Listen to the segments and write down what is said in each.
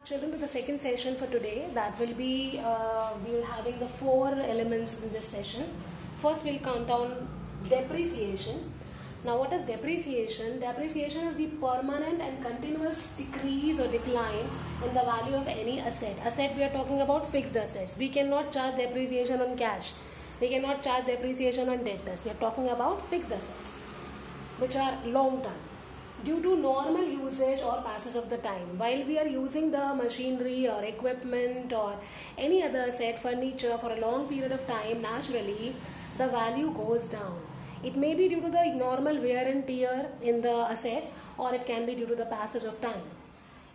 Children, to the second session for today. That will be we are having the four elements in this session. First we'll count down depreciation. Now what is depreciation? Depreciation is the permanent and continuous decrease or decline in the value of any asset. Asset, we are talking about fixed assets. We cannot charge depreciation on cash. We cannot charge depreciation on debtors. We are talking about fixed assets which are long term. Due to normal usage or passage of the time, while we are using the machinery or equipment or any other asset, furniture for a long period of time, naturally the value goes down. It may be due to the normal wear and tear in the asset, or it can be due to the passage of time.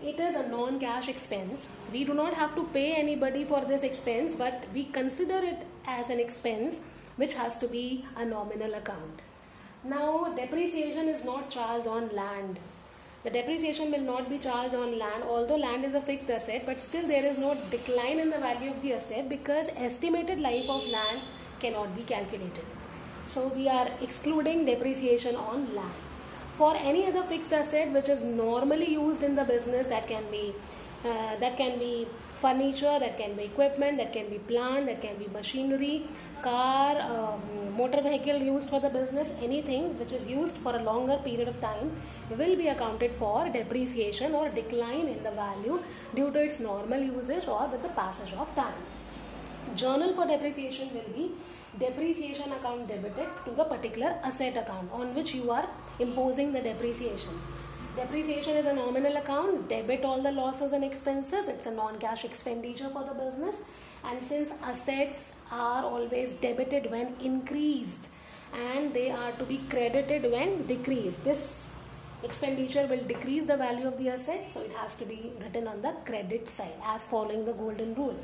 It is a non-cash expense. We do not have to pay anybody for this expense, but we consider it as an expense which has to be a nominal account. Now, depreciation is not charged on land. The depreciation will not be charged on land, although land is a fixed asset, but still there is no decline in the value of the asset because estimated life of land cannot be calculated. So we are excluding depreciation on land. For any other fixed asset which is normally used in the business, that can be furniture, that can be equipment, that can be plant, that can be machinery, car, motor vehicle used for the business, anything which is used for a longer period of time will be accounted for depreciation or decline in the value due to its normal usage or with the passage of time. Journal for depreciation will be depreciation account debited to the particular asset account on which you are imposing the depreciation. Depreciation is a nominal account, debit all the losses and expenses. It's a non-cash expenditure for the business, and since assets are always debited when increased and they are to be credited when decreased, this expenditure will decrease the value of the asset, so it has to be written on the credit side as following the golden rule.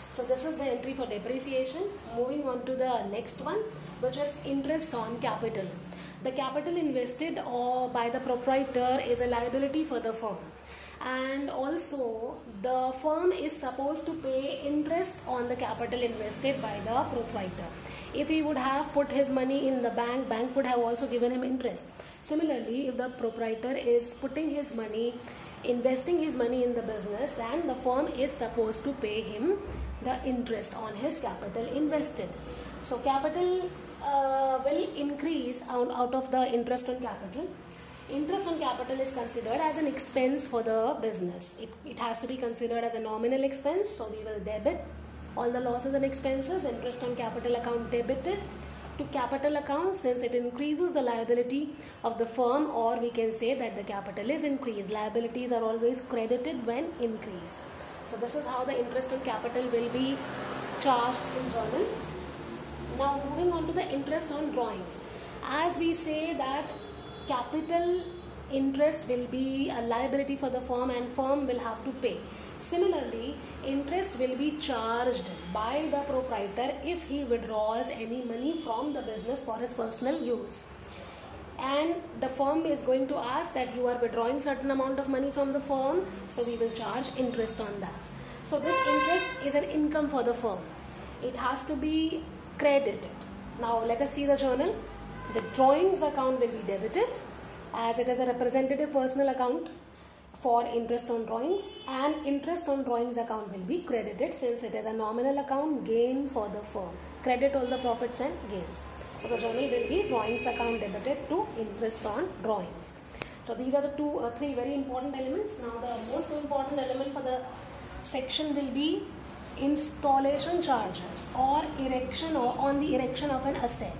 So this is the entry for depreciation. Moving on to the next one, which is interest on capital. The capital invested by the proprietor is a liability for the firm, and also the firm is supposed to pay interest on the capital invested by the proprietor. If he would have put his money in the bank, bank would have also given him interest. Similarly, if the proprietor is putting his money, investing his money in the business, then the firm is supposed to pay him the interest on his capital invested. So capital will increase out of the interest on capital. Interest on capital is considered as an expense for the business. It has to be considered as a nominal expense, so we will debit all the losses and expenses. Interest on capital account debited to capital account since it increases the liability of the firm, or we can say that the capital is increased. Liabilities are always credited when increased. So this is how the interest on capital will be charged in journal. Now moving on to the interest on drawings. As we say that capital interest will be a liability for the firm and firm will have to pay. Similarly, interest will be charged by the proprietor if he withdraws any money from the business for his personal use. And the firm is going to ask that you are withdrawing certain amount of money from the firm, so we will charge interest on that. So this interest is an income for the firm. It has to be credited. Now let us see the journal. The drawings account will be debited as it is a representative personal account for interest on drawings, and interest on drawings account will be credited since it is a nominal account gain for the firm. Credit all the profits and gains. So the journal will be drawings account debited to interest on drawings. So these are the three very important elements. Now the most important element for the section will be installation charges or erection or on the erection of an asset.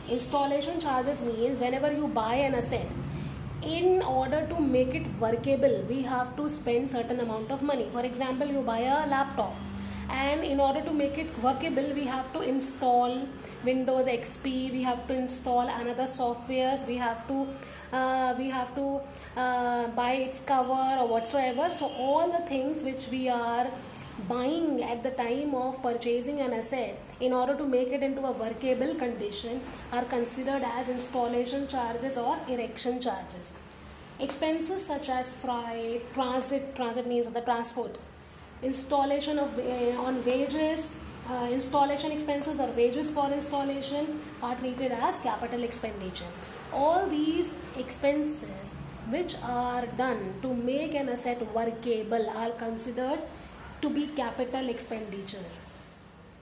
Installation charges means whenever you buy an asset, in order to make it workable, we have to spend certain amount of money. For example, you buy a laptop, and in order to make it workable, we have to install Windows XP, we have to install another softwares, we have to buy its cover or whatsoever. So all the things which we are buying at the time of purchasing an asset, in order to make it into a workable condition, are considered as installation charges or erection charges. Expenses such as freight, transit means the transport, installation of on wages, installation expenses or wages for installation are treated as capital expenditure. All these expenses which are done to make an asset workable are considered to be capital expenditures,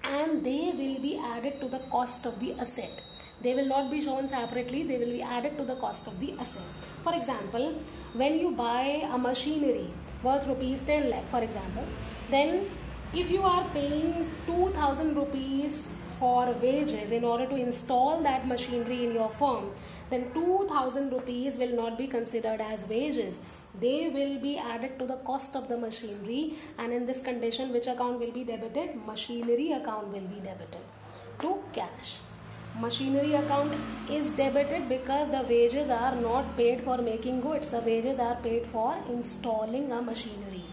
and they will be added to the cost of the asset. They will not be shown separately, they will be added to the cost of the asset. For example, when you buy a machinery worth rupees 10 lakh, for example, then if you are paying 2000 rupees for wages in order to install that machinery in your firm, then 2000 rupees will not be considered as wages. They will be added to the cost of the machinery, and in this condition, which account will be debited? Machinery account will be debited to cash. Machinery account is debited because the wages are not paid for making goods. The wages are paid for installing a machinery.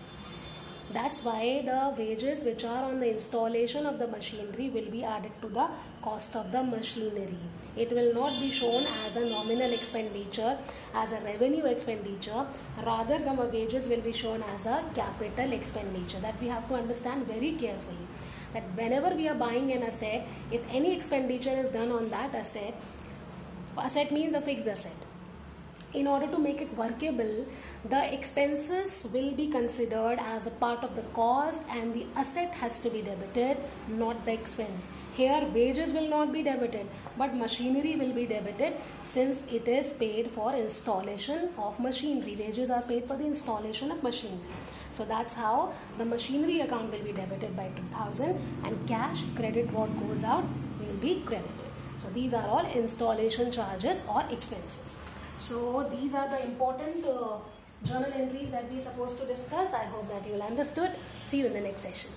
That's why the wages which are on the installation of the machinery will be added to the cost of the machinery. It will not be shown as a nominal expenditure, as a revenue expenditure. Rather, the wages will be shown as a capital expenditure. That we have to understand very carefully. That whenever we are buying an asset, if any expenditure is done on that asset, asset means a fixed asset. In order to make it workable, the expenses will be considered as a part of the cost, and the asset has to be debited, not the expense. Here wages will not be debited, but machinery will be debited, since it is paid for installation of machinery. Wages are paid for the installation of machinery. So that's how the machinery account will be debited by 2000, and cash credit what goes out will be credited. So these are all installation charges or expenses. So these are the important journal entries that we are supposed to discuss. I hope that you will understood. See you in the next session.